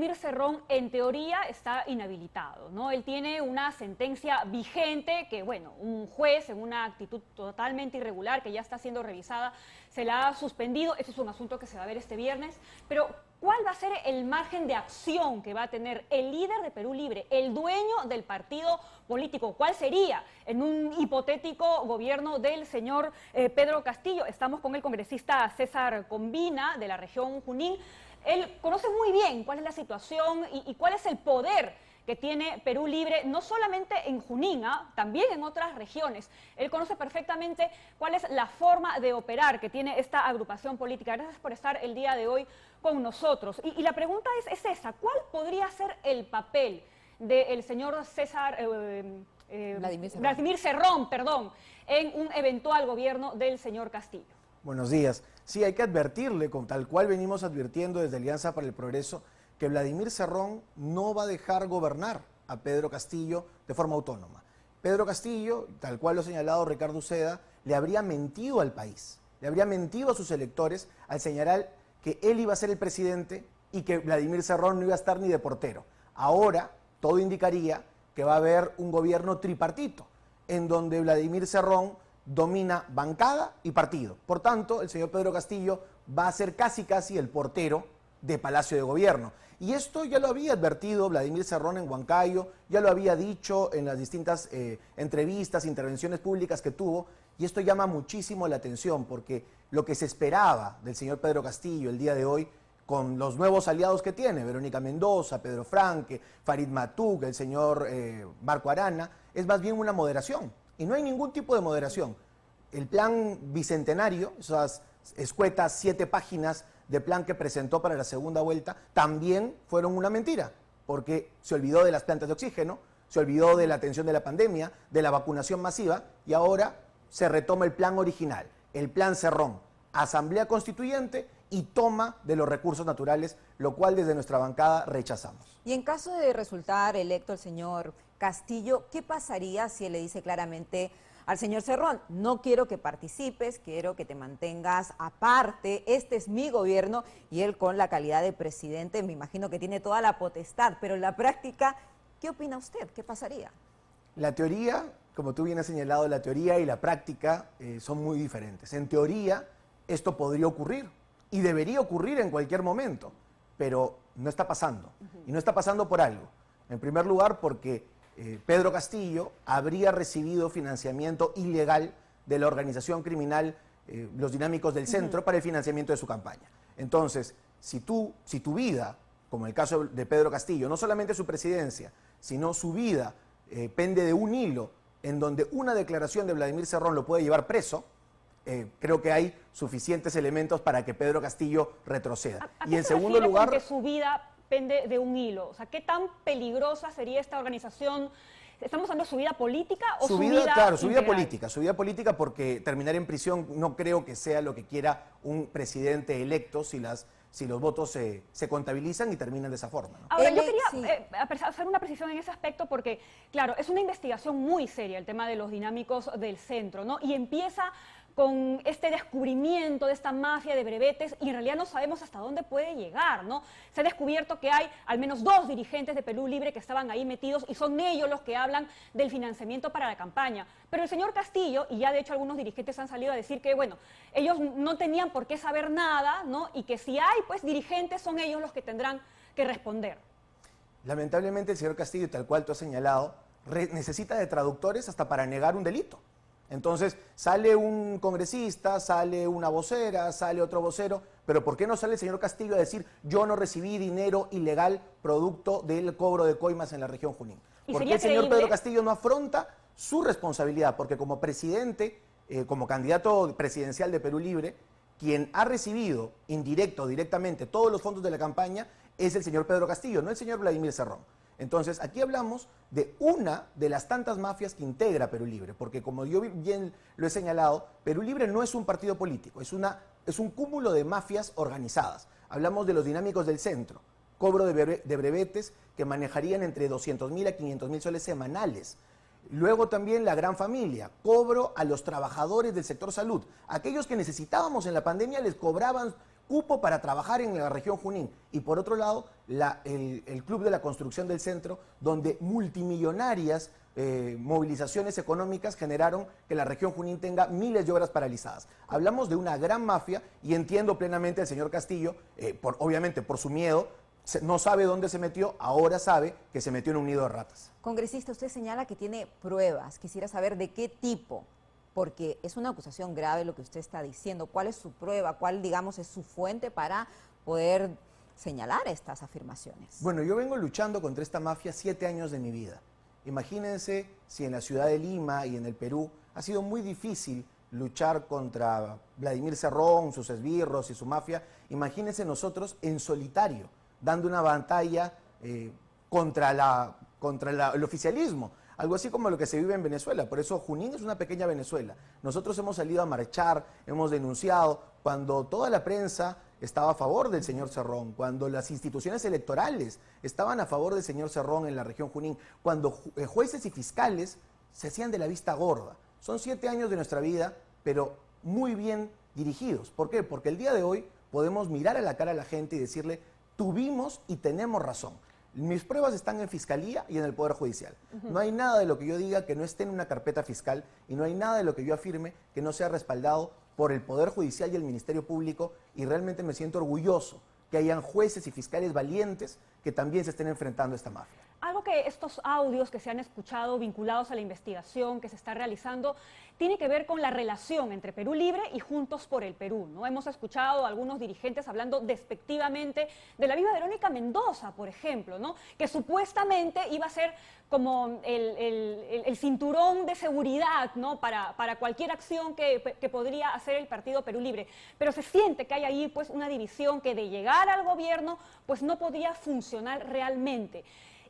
Vladimir Cerrón, en teoría, está inhabilitado, ¿no? Él tiene una sentencia vigente que, bueno, un juez en una actitud totalmente irregular, que ya está siendo revisada, se la ha suspendido. Eso es un asunto que se va a ver este viernes. Pero, ¿cuál va a ser el margen de acción que va a tener el líder de Perú Libre, el dueño del partido político? ¿Cuál sería en un hipotético gobierno del señor Pedro Castillo? Estamos con el congresista César Combina, de la región Junín. Él conoce muy bien cuál es la situación y cuál es el poder que tiene Perú Libre, no solamente en Junín, también en otras regiones. Él conoce perfectamente cuál es la forma de operar que tiene esta agrupación política. Gracias por estar el día de hoy con nosotros. Y la pregunta es esa: ¿cuál podría ser el papel del señor Vladimir Cerrón, en un eventual gobierno del señor Castillo? Buenos días. Sí, hay que advertirle, con tal cual venimos advirtiendo desde Alianza para el Progreso, que Vladimir Cerrón no va a dejar gobernar a Pedro Castillo de forma autónoma. Pedro Castillo, tal cual lo ha señalado Ricardo Uceda, le habría mentido al país, le habría mentido a sus electores al señalar que él iba a ser el presidente y que Vladimir Cerrón no iba a estar ni de portero. Ahora, todo indicaría que va a haber un gobierno tripartito, en donde Vladimir Cerrón domina bancada y partido. Por tanto, el señor Pedro Castillo va a ser casi el portero de Palacio de Gobierno. Y esto ya lo había advertido Vladimir Cerrón en Huancayo, ya lo había dicho en las distintas entrevistas, intervenciones públicas que tuvo, y esto llama muchísimo la atención, porque lo que se esperaba del señor Pedro Castillo el día de hoy, con los nuevos aliados que tiene, Verónica Mendoza, Pedro Franque, Farid Matuk, el señor Marco Arana, es más bien una moderación. Y no hay ningún tipo de moderación. El plan bicentenario, esas escuetas 7 páginas de plan que presentó para la segunda vuelta, también fueron una mentira, porque se olvidó de las plantas de oxígeno, se olvidó de la atención de la pandemia, de la vacunación masiva, y ahora se retoma el plan original, el plan Cerrón, Asamblea Constituyente y toma de los recursos naturales, lo cual desde nuestra bancada rechazamos. Y en caso de resultar electo el señor Castillo, ¿qué pasaría si él le dice claramente al señor Cerrón: no quiero que participes, quiero que te mantengas aparte, este es mi gobierno? Y él, con la calidad de presidente, me imagino que tiene toda la potestad, pero en la práctica, ¿qué opina usted? ¿Qué pasaría? La teoría, como tú bien has señalado, la teoría y la práctica son muy diferentes. En teoría, esto podría ocurrir y debería ocurrir en cualquier momento, pero no está pasando. Y no está pasando por algo. En primer lugar, porque Pedro Castillo habría recibido financiamiento ilegal de la organización criminal Los Dinámicos del Centro para el financiamiento de su campaña. Entonces, si tu vida, como el caso de Pedro Castillo, no solamente su presidencia, sino su vida pende de un hilo en donde una declaración de Vladimir Cerrón lo puede llevar preso, creo que hay suficientes elementos para que Pedro Castillo retroceda. Y en segundo lugar, que su vida pende de un hilo. O sea, ¿qué tan peligrosa sería esta organización? ¿Estamos hablando de su vida política o su vida Claro, su vida integral? su vida política, porque terminar en prisión no creo que sea lo que quiera un presidente electo si los votos se contabilizan y terminan de esa forma, ¿no? Ahora, yo quería hacer una precisión en ese aspecto porque, claro, es una investigación muy seria el tema de los dinámicos del centro, ¿no? Y empieza con este descubrimiento de esta mafia de brevetes y en realidad no sabemos hasta dónde puede llegar, ¿no? Se ha descubierto que hay al menos 2 dirigentes de Perú Libre que estaban ahí metidos y son ellos los que hablan del financiamiento para la campaña. Pero el señor Castillo, y ya de hecho algunos dirigentes han salido a decir que, bueno, ellos no tenían por qué saber nada, ¿no? Y que si hay, pues, dirigentes, son ellos los que tendrán que responder. Lamentablemente el señor Castillo, tal cual tú has señalado, necesita de traductores hasta para negar un delito. Entonces, sale un congresista, sale una vocera, sale otro vocero, pero ¿por qué no sale el señor Castillo a decir: yo no recibí dinero ilegal producto del cobro de coimas en la región Junín? ¿Por qué el señor Pedro Castillo no afronta su responsabilidad? Porque como presidente, como candidato presidencial de Perú Libre, quien ha recibido indirecto o directamente todos los fondos de la campaña es el señor Pedro Castillo, no el señor Vladimir Cerrón. Entonces, aquí hablamos de una de las tantas mafias que integra Perú Libre, porque como yo bien lo he señalado, Perú Libre no es un partido político, es un cúmulo de mafias organizadas. Hablamos de los dinámicos del centro, cobro de brevetes que manejarían entre 200.000 a 500.000 soles semanales. Luego también la gran familia, cobro a los trabajadores del sector salud. Aquellos que necesitábamos en la pandemia les cobraban cupo para trabajar en la región Junín. Y por otro lado, el Club de la Construcción del Centro, donde multimillonarias movilizaciones económicas generaron que la región Junín tenga miles de obras paralizadas. Hablamos de una gran mafia y entiendo plenamente al señor Castillo, obviamente por su miedo, no sabe dónde se metió, ahora sabe que se metió en un nido de ratas. Congresista, usted señala que tiene pruebas. Quisiera saber de qué tipo, porque es una acusación grave lo que usted está diciendo. ¿Cuál es su prueba? ¿Cuál, digamos, es su fuente para poder señalar estas afirmaciones? Bueno, yo vengo luchando contra esta mafia 7 años de mi vida. Imagínense si en la ciudad de Lima y en el Perú ha sido muy difícil luchar contra Vladimir Cerrón, sus esbirros y su mafia. Imagínense nosotros en solitario, dando una batalla contra el oficialismo. Algo así como lo que se vive en Venezuela. Por eso Junín es una pequeña Venezuela. Nosotros hemos salido a marchar, hemos denunciado, cuando toda la prensa estaba a favor del señor Cerrón, cuando las instituciones electorales estaban a favor del señor Cerrón en la región Junín, cuando jueces y fiscales se hacían de la vista gorda. Son 7 años de nuestra vida, pero muy bien dirigidos. ¿Por qué? Porque el día de hoy podemos mirar a la cara a la gente y decirle, tuvimos y tenemos razón. Mis pruebas están en Fiscalía y en el Poder Judicial. No hay nada de lo que yo diga que no esté en una carpeta fiscal y no hay nada de lo que yo afirme que no sea respaldado por el Poder Judicial y el Ministerio Público, y realmente me siento orgulloso que hayan jueces y fiscales valientes que también se estén enfrentando a esta mafia. Algo que estos audios que se han escuchado vinculados a la investigación que se está realizando tiene que ver con la relación entre Perú Libre y Juntos por el Perú, ¿no? Hemos escuchado a algunos dirigentes hablando despectivamente de la misma Verónica Mendoza, por ejemplo, ¿no? Que supuestamente iba a ser como el cinturón de seguridad, ¿no? Para cualquier acción que podría hacer el Partido Perú Libre. Pero se siente que hay ahí pues una división que de llegar al gobierno pues no podía funcionar realmente.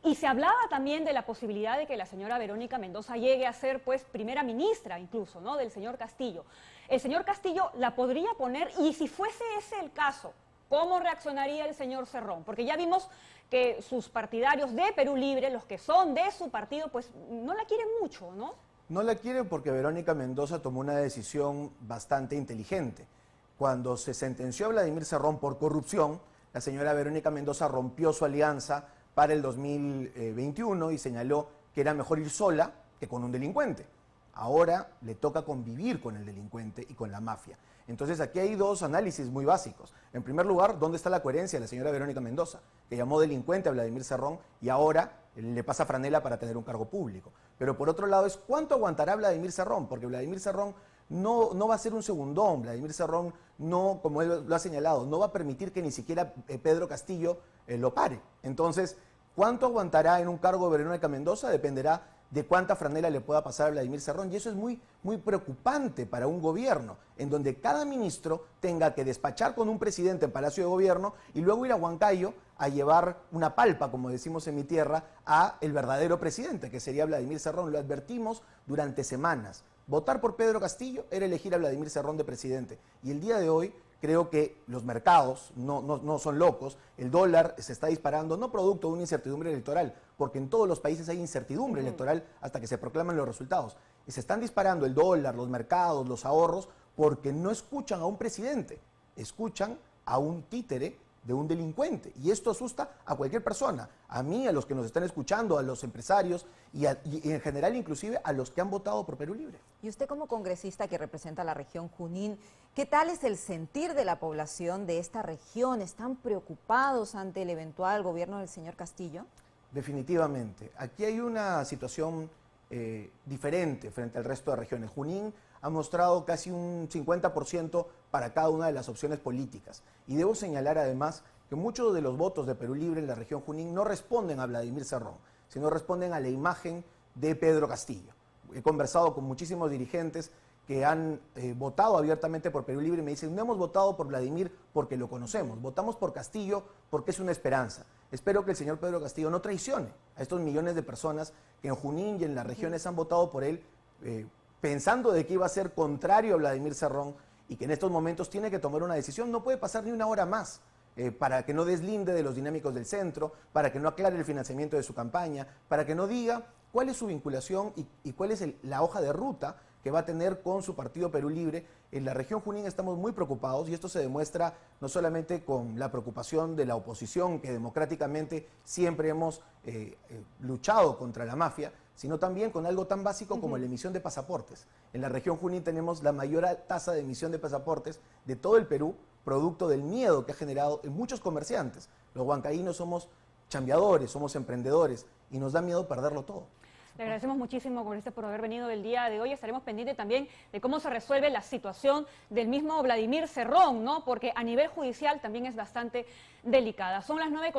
Y se hablaba también de la posibilidad de que la señora Verónica Mendoza llegue a ser pues primera ministra incluso, ¿no? Del señor Castillo. El señor Castillo la podría poner, y si fuese ese el caso, ¿cómo reaccionaría el señor Cerrón? Porque ya vimos que sus partidarios de Perú Libre, los que son de su partido, pues no la quieren mucho, ¿no? No la quieren porque Verónica Mendoza tomó una decisión bastante inteligente. Cuando se sentenció a Vladimir Cerrón por corrupción, la señora Verónica Mendoza rompió su alianza para el 2021 y señaló que era mejor ir sola que con un delincuente. Ahora le toca convivir con el delincuente y con la mafia. Entonces aquí hay dos análisis muy básicos. En primer lugar, ¿dónde está la coherencia de la señora Verónica Mendoza, que llamó delincuente a Vladimir Cerrón y ahora le pasa franela para tener un cargo público? Pero por otro lado es ¿cuánto aguantará Vladimir Cerrón? Porque Vladimir Cerrón no va a ser un segundón. Vladimir Cerrón no, como él lo ha señalado, no va a permitir que ni siquiera Pedro Castillo lo pare. Entonces, ¿cuánto aguantará en un cargo de Verónica Mendoza? Dependerá de cuánta franela le pueda pasar a Vladimir Cerrón. Y eso es muy preocupante para un gobierno, en donde cada ministro tenga que despachar con un presidente en Palacio de Gobierno y luego ir a Huancayo a llevar una palpa, como decimos en mi tierra, a el verdadero presidente, que sería Vladimir Cerrón. Lo advertimos durante semanas. Votar por Pedro Castillo era elegir a Vladimir Cerrón de presidente. Y el día de hoy creo que los mercados no son locos. El dólar se está disparando, no producto de una incertidumbre electoral, porque en todos los países hay incertidumbre electoral hasta que se proclaman los resultados. Y se están disparando el dólar, los mercados, los ahorros, porque no escuchan a un presidente, escuchan a un títere de un delincuente. Y esto asusta a cualquier persona, a mí, a los que nos están escuchando, a los empresarios y en general inclusive a los que han votado por Perú Libre. Y usted como congresista que representa la región Junín, ¿qué tal es el sentir de la población de esta región? ¿Están preocupados ante el eventual gobierno del señor Castillo? Definitivamente. Aquí hay una situación diferente frente al resto de regiones. Junín ha mostrado casi un 50% para cada una de las opciones políticas. Y debo señalar además que muchos de los votos de Perú Libre en la región Junín no responden a Vladimir Cerrón, sino responden a la imagen de Pedro Castillo. He conversado con muchísimos dirigentes que han votado abiertamente por Perú Libre y me dicen, no hemos votado por Vladimir porque lo conocemos, votamos por Castillo porque es una esperanza. Espero que el señor Pedro Castillo no traicione a estos millones de personas que en Junín y en las regiones han votado por él pensando de que iba a ser contrario a Vladimir Cerrón y que en estos momentos tiene que tomar una decisión. No puede pasar ni una hora más para que no deslinde de los dinámicos del centro, para que no aclare el financiamiento de su campaña, para que no diga cuál es su vinculación y cuál es la hoja de ruta que va a tener con su partido Perú Libre. En la región Junín estamos muy preocupados y esto se demuestra no solamente con la preocupación de la oposición, que democráticamente siempre hemos luchado contra la mafia, sino también con algo tan básico como la emisión de pasaportes. En la región Junín tenemos la mayor tasa de emisión de pasaportes de todo el Perú, producto del miedo que ha generado en muchos comerciantes. Los huancaínos somos chambeadores, somos emprendedores y nos da miedo perderlo todo. Le agradecemos muchísimo, congresista, por haber venido el día de hoy. Estaremos pendientes también de cómo se resuelve la situación del mismo Vladimir Cerrón, ¿no? Porque a nivel judicial también es bastante delicada. Son las 9:00.